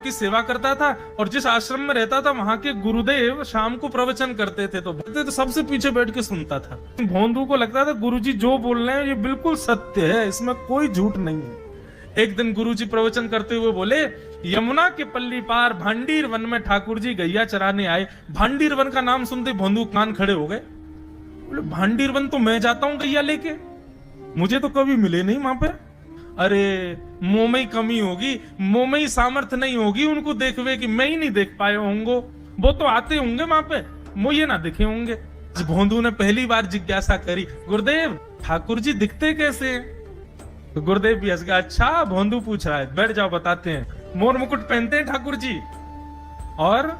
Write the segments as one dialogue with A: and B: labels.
A: की सेवा करता था और जिस आश्रम में रहता था वहां के गुरुदेव शाम को प्रवचन करते थे तो सबसे पीछे बैठ के सुनता था। भोंदू को लगता था गुरुजी जो बोल रहे हैं ये बिल्कुल सत्य है, इसमें कोई झूठ नहीं है। एक दिन गुरुजी प्रवचन करते हुए बोले, यमुना के पल्ली पार भांडीर वन में ठाकुर जी गैया चराने आए। भांडीर वन का नाम सुनते भोंदू कान खड़े हो गए। बोले भांडीर वन तो मैं जाता हूं गैया लेके, मुझे तो कभी मिले नहीं वहां पे। अरे मुंह में ही कमी होगी, मुंह में ही सामर्थ्य नहीं होगी उनको देखवे कि मैं ही नहीं देख पाए होंगे, वो तो आते होंगे वहां पे, मुझे ना दिखे होंगे। भोंदू ने पहली बार जिज्ञासा करी, गुरुदेव ठाकुर जी दिखते कैसे हैं? तो गुरुदेव भी हंस गया, अच्छा भोंदू पूछ रहा है, बैठ जाओ बताते हैं। मोर मुकुट पहनते हैं ठाकुर जी, और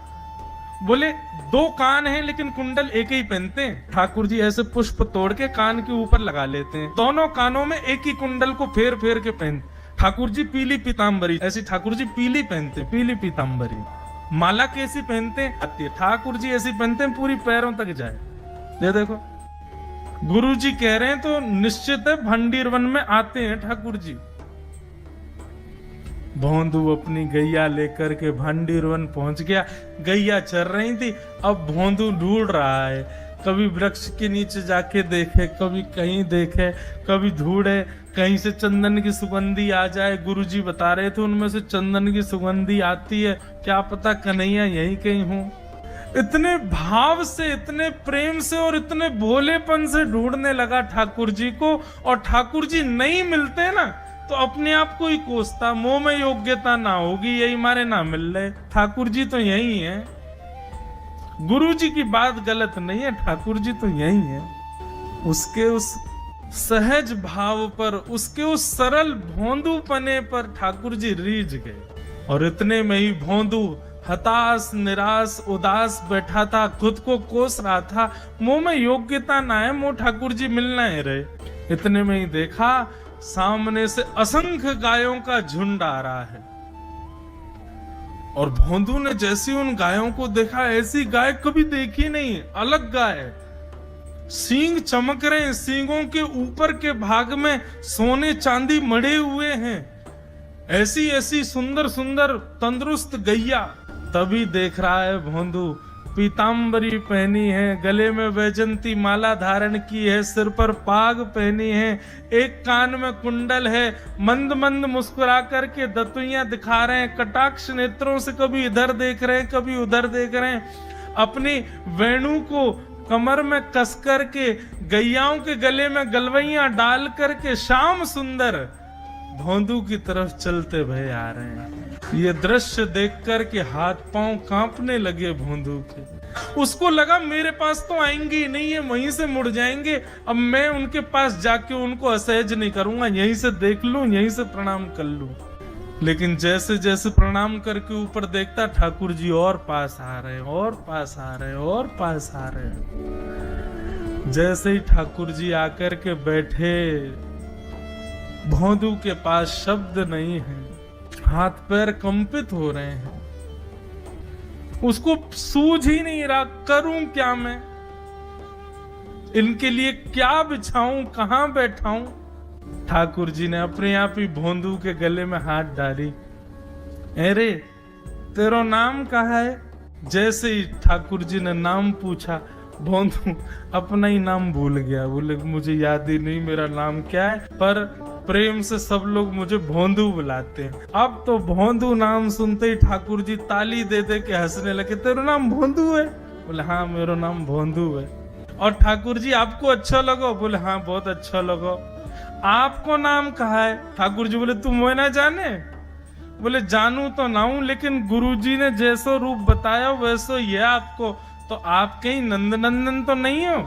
A: बोले 2 कान हैं लेकिन कुंडल एक ही पहनते हैं। ठाकुर जी ऐसे पुष्प तोड़ के कान के ऊपर लगा लेते हैं, दोनों कानों में एक ही कुंडल को फेर फेर के पहनते। ठाकुर जी पीली पीताम्बरी, ऐसी ठाकुर जी पीली पहनते, पीली पीताम्बरी। माला कैसी पहनते हैं? ठाकुर जी ऐसी पहनते हैं पूरी पैरों तक जाए। ये देखो गुरु जी कह रहे हैं तो निश्चित है भांडीर वन में आते हैं ठाकुर जी। भोंदू अपनी गैया लेकर के भांडीर वन पहुंच गया। गैया चर रही थी, अब भोंदू ढूंढ रहा है, कभी वृक्ष के नीचे जाके देखे, कभी कहीं देखे, कभी ढूंढे कहीं से चंदन की सुगंधी आ जाए। गुरुजी बता रहे थे उनमें से चंदन की सुगंधी आती है, क्या पता कन्हैया यहीं कहीं हो। इतने भाव से, इतने प्रेम से और इतने भोलेपन से ढूंढने लगा ठाकुर जी को, और ठाकुर जी नहीं मिलते ना तो अपने आप को ही कोसता, मुंह में योग्यता ना होगी यही मारे ना मिल रहे, ठाकुर जी तो यही है। गुरु जी की बात गलत नहीं है, ठाकुर जी तो यही है। उसके उस सहज भाव पर, उसके उस सरल भोंदूपने पर ठाकुर जी रीझ गए। और इतने में ही भोंदू हताश, निराश, उदास बैठा था, खुद को कोस रहा था, मुंह में योग्यता ना है, मुंह ठाकुर जी मिलना है रहे। इतने में ही देखा सामने से असंख्य गायों का झुंड आ रहा है, और भोंदू ने जैसी उन गायों को देखा, ऐसी गाय कभी देखी नहीं, अलग गाय, सींग चमक रहे हैं, सींगों के ऊपर के भाग में सोने चांदी मढ़े हुए हैं, ऐसी ऐसी सुंदर सुंदर तंदुरुस्त गैया। तभी देख रहा है भोंदू पीताम्बरी पहनी है, गले में वैजंती माला धारण की है, सिर पर पाग पहनी है, एक कान में कुंडल है, मंद मंद मुस्कुरा करके दतुइयां दिखा रहे हैं, कटाक्ष नेत्रों से कभी इधर देख रहे हैं कभी उधर देख रहे हैं, अपनी वेणु को कमर में कस करके गैयाओं के गले में गलवैयां डाल करके श्याम सुंदर भोंदू की तरफ चलते भय आ रहे हैं। ये दृश्य देख कर के हाथ पांव कांपने लगे भोंदू के। उसको लगा मेरे पास तो आएंगे ही नहीं, है वहीं से मुड़ जाएंगे, अब मैं उनके पास जाके उनको असहज नहीं करूंगा, यहीं से देख लूं, यहीं से प्रणाम कर लूं। लेकिन जैसे जैसे प्रणाम करके ऊपर देखता, ठाकुर जी और पास आ रहे, और पास आ रहे, और पास आ रहे। जैसे ही ठाकुर जी आकर के बैठे, भोंदू के पास शब्द नहीं है, हाथ पैर कंपित हो रहे हैं, उसको सूझ ही नहीं रहा करूं क्या मैं, इनके लिए क्या बिछाऊं, कहां बैठाऊं। ठाकुर जी ने अपने आप ही भोंदू के गले में हाथ डाली, अरे तेरा नाम कहा है? जैसे ही ठाकुर जी ने नाम पूछा, भोंदू अपना ही नाम भूल गया, बोले मुझे याद ही नहीं मेरा नाम क्या है, पर प्रेम से सब लोग मुझे भोंदू बुलाते हैं। अब तो भोंदू नाम सुनते ही ठाकुर जी ताली दे दे के हंसने लगे, तेरा नाम भोंदू है? बोले हाँ मेरा नाम भोंदू है। और ठाकुर जी आपको अच्छा लगा? बोले हाँ बहुत अच्छा लगा। आपको नाम कहा है? ठाकुर जी बोले तुम वो ना जाने? बोले जानू तो ना हूं, लेकिन गुरुजी ने जैसो रूप बताया वैसो ये आपको, तो आप कहीं नंद नंदन तो नहीं हो?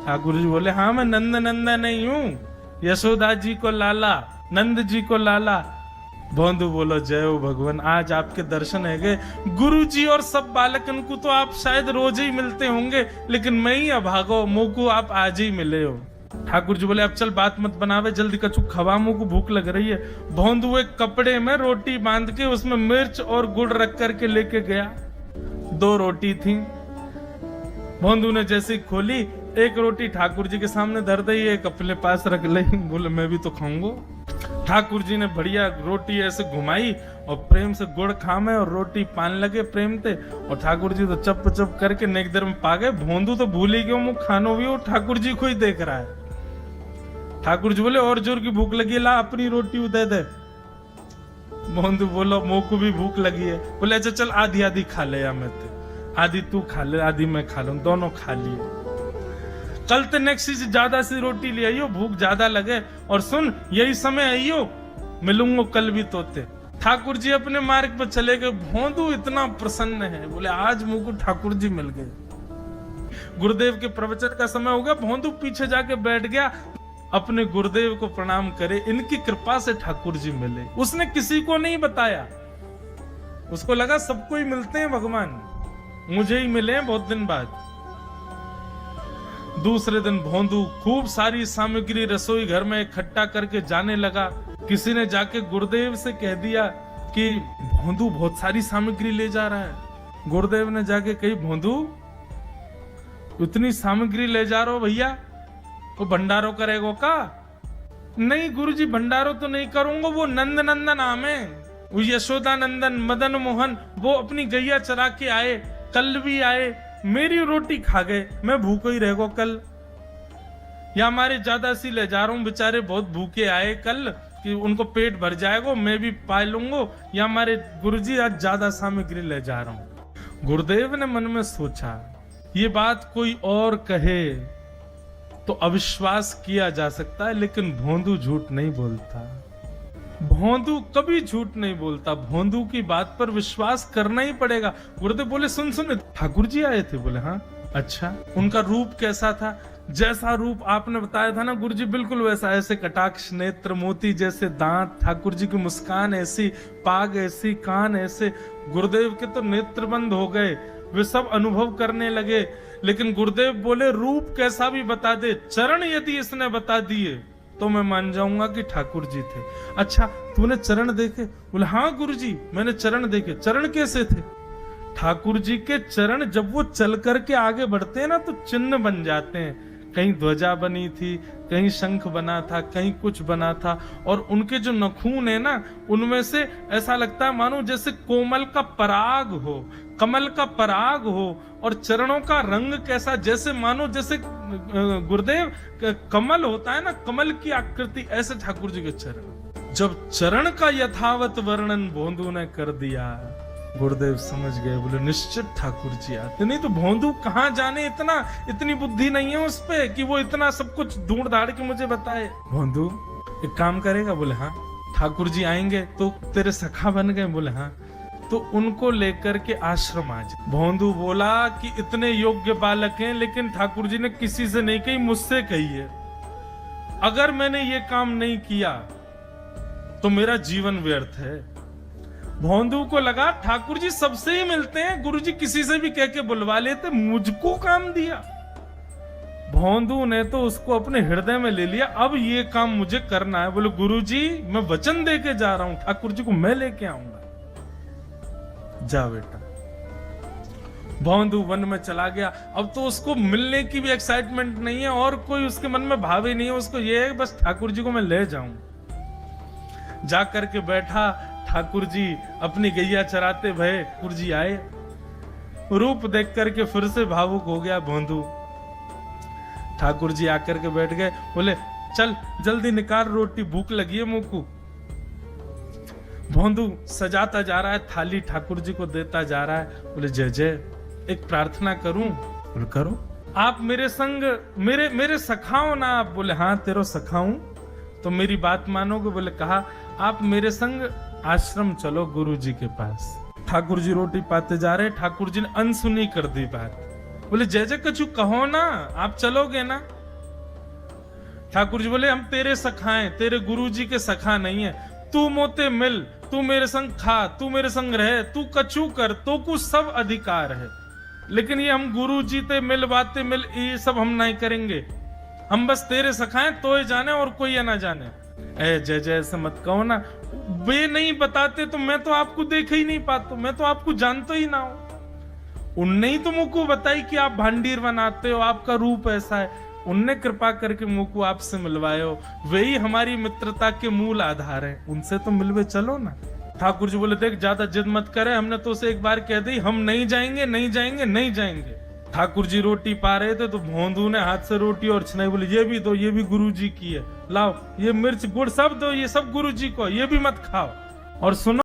A: ठाकुर जी बोले हाँ मैं नंद नंदन नहीं हूँ, यशोदा जी को लाला, नंद जी को लाला। भोंदू बोलो जय हो भगवान, आज आपके दर्शन है गए। गुरु जी और सब बालकन को तो आप शायद रोज ही मिलते होंगे, लेकिन मैं ही अभागो, मुँह को आप आज ही मिले हो। ठाकुर जी बोले अब चल बात मत बनावे, जल्दी कछु खवा, मुँह को भूख लग रही है। भोंदू एक कपड़े में रोटी बांध के उसमें मिर्च और गुड़ रख करके लेके गया। 2 रोटी थी। भोंदू ने जैसे खोली, एक रोटी ठाकुर जी के सामने धर दी, एक अपने पास रख ली, बोले मैं भी तो खाऊंगा। ठाकुर जी ने बढ़िया रोटी ऐसे घुमाई और प्रेम से गुड़ खामे और रोटी पान लगे प्रेम से, और ठाकुर जी तो चप चप करके नेक देर में पा गए। भोंदू तो भूल ही गयो, मुख खानो भी वो ठाकुर जी को ही देख रहा है। ठाकुर जी बोले और जोर की भूख लगी, ला अपनी रोटी दे दे। भोंदू बोलो मुंह को भी भूख लगी है। बोले अच्छा चल आधी आधी खा ले, या मैं आधी तू खा ले आधी मैं खा लूं, दोनों खा लिए। कल तो नेक्स्ट से ज्यादा सी रोटी ले आइयो, भूख ज्यादा लगे, और सुन यही समय आइयो, मिलूंगा कल भी तोते। ठाकुर जी अपने मार्ग पर चले गए। भोंदू इतना प्रसन्न है, बोले आज मुझ को ठाकुर जी मिल गए। गुरुदेव के प्रवचन का समय हो गया, भोंदू पीछे जाके बैठ गया, अपने गुरुदेव को प्रणाम करे, इनकी कृपा से ठाकुर जी मिले। उसने किसी को नहीं बताया, उसको लगा सबको ही मिलते हैं भगवान, मुझे ही मिले हैं बहुत दिन बाद। दूसरे दिन भोंदू खूब सारी सामग्री रसोई घर में इकट्ठा करके जाने लगा। किसी ने जाके गुरुदेव से कह दिया कि भोंदू बहुत सारी सामग्री ले जा रहा है। गुरुदेव ने जाके कही, भोंदू इतनी सामग्री ले जा रहा हो भैया, वो भंडारो करेगो का? नहीं गुरुजी भंडारो तो नहीं करूंगा, वो नंद नंदन आम है, वो यशोदा नंदन मदन मोहन, वो अपनी गैया चरा के आए, कल भी आए, मेरी रोटी खा गए, मैं भूखो ही रहेगो कल। या हमारे ज्यादा सी ले जा रहा हूं, बेचारे बहुत भूखे आए कल, कि उनको पेट भर जाएगा, मैं भी पा लूंगा, या हमारे गुरुजी आज ज्यादा सामग्री ले जा रहा हूं। गुरुदेव ने मन में सोचा, ये बात कोई और कहे तो अविश्वास किया जा सकता है, लेकिन भोंदू झूठ नहीं बोलता। भोंदू कभी झूठ नहीं बोलता, भोंदू की बात पर विश्वास करना ही पड़ेगा। गुरुदेव बोले सुन सुन ठाकुर जी आए थे? बोले हाँ। अच्छा उनका रूप कैसा था? जैसा रूप आपने बताया था ना गुरुजी, बिल्कुल वैसा, ऐसे कटाक्ष नेत्र, मोती जैसे दांत, ठाकुर जी की मुस्कान ऐसी, पाग ऐसी, कान ऐसे। गुरुदेव के तो नेत्र बंद हो गए, वे सब अनुभव करने लगे। लेकिन गुरुदेव बोले रूप कैसा भी बता दे, चरण यदि इसने बता दिए तो मैं मान जाऊंगा कि ठाकुर जी थे। अच्छा तूने चरण देखे? बोले हाँ गुरुजी मैंने चरण देखे। चरण कैसे थे? ठाकुर जी के चरण जब वो चल करके आगे बढ़ते हैं ना तो चिन्ह बन जाते हैं। कहीं ध्वजा बनी थी, कहीं शंख बना था, कहीं कुछ बना था, और उनके जो नखून है ना उनमें से ऐसा लगता है मानो जैसे कोमल का पराग हो, कमल का पराग हो। और चरणों का रंग कैसा, जैसे मानो जैसे गुरुदेव कमल होता है ना, कमल की आकृति, ऐसे ठाकुर जी के चरण। जब चरण का यथावत वर्णन भोंदू ने कर दिया, गुरुदेव समझ गए, बोले निश्चित ठाकुर जी आते। नहीं तो भोंदू कहाँ जाने, इतनी बुद्धि नहीं है उस पे कि वो इतना सब कुछ ढूंढ धाड़ के मुझे बताए। भोंदू एक काम करेगा? बोले हाँ। ठाकुर जी आएंगे तो तेरे सखा बन गए? बोले हाँ। तो उनको लेकर के आश्रम आ जाए। भोंदू बोला कि इतने योग्य बालक हैं, लेकिन ठाकुर जी ने किसी से नहीं कही, मुझसे कही है। अगर मैंने ये काम नहीं किया तो मेरा जीवन व्यर्थ है। भोंदू को लगा ठाकुर जी सबसे ही मिलते हैं, गुरुजी किसी से भी कह के बुलवा लेते, मुझको काम दिया। भोंदू ने तो उसको अपने हृदय में ले लिया, अब ये काम मुझे करना है। बोले गुरुजी मैं वचन दे के जा रहा हूं, ठाकुर जी को मैं लेके आऊंगा। जा बेटा। भोंदू वन में चला गया। अब तो उसको मिलने की भी एक्साइटमेंट नहीं है और कोई उसके मन में भाव ही नहीं है, उसको ये है बस ठाकुर जी को मैं ले जाऊं। जा करके बैठा, ठाकुर जी अपनी गैया चराते भये, ठाकुर जी आए, रूप देख करके फिर से भावुक हो गया भोंदू। ठाकुर जी आकर के बैठ गए, बोले चल जल्दी निकाल रोटी, भूख लगी है मुंह को। भोंदू सजाता जा रहा है थाली, ठाकुर जी को देता जा रहा है। बोले जय जय एक प्रार्थना करूं? बोले करो। आप मेरे संग मेरे सखाओ ना आप? बोले हाँ तेरो सखाऊं तो मेरी बात मानोगे? बोले कहा आप मेरे संग आश्रम चलो गुरु जी के पास। ठाकुर जी रोटी पाते जा रहे, ठाकुर जी ने अनसुनी कर दी बात। बोले जय जय कछु कहो ना, आप चलोगे ना? ठाकुर जी बोले हम तेरे सखा हैं, तेरे गुरु जी के सखा नहीं है। तू मोते मिल, तू मेरे संग खा, तू मेरे संग रहे, तू कछु कर, तो कुछ सब अधिकार है, लेकिन ये हम गुरु जी ते मिल बातें मिल ये सब हम नहीं करेंगे। हम बस तेरे सखाएं तो ही जाने और कोई ये ना जाने। ए जय जय ऐसे मत कहो ना, वे नहीं बताते तो मैं तो आपको देख ही नहीं पाता, मैं तो आपको जानता ही ना हूं। उनने ही तो मुझको बताई कि आप भांडीर बनाते हो, आपका रूप ऐसा है। उनने कृपा करके मुंह को आपसे मिलवाए हो, वही हमारी मित्रता के मूल आधार है, उनसे तो मिलवे चलो ना। ठाकुर जी बोले देख ज्यादा जिद मत करे, हमने तो उसे एक बार कह दी हम नहीं जाएंगे नहीं जाएंगे नहीं जाएंगे। ठाकुर जी रोटी पा रहे थे तो भोंदू ने हाथ से रोटी और छनाई, बोले ये भी दो, ये भी गुरु जी की है, लाओ ये मिर्च गुड़ सब दो, ये सब गुरु जी को, ये भी मत खाओ। और सुनो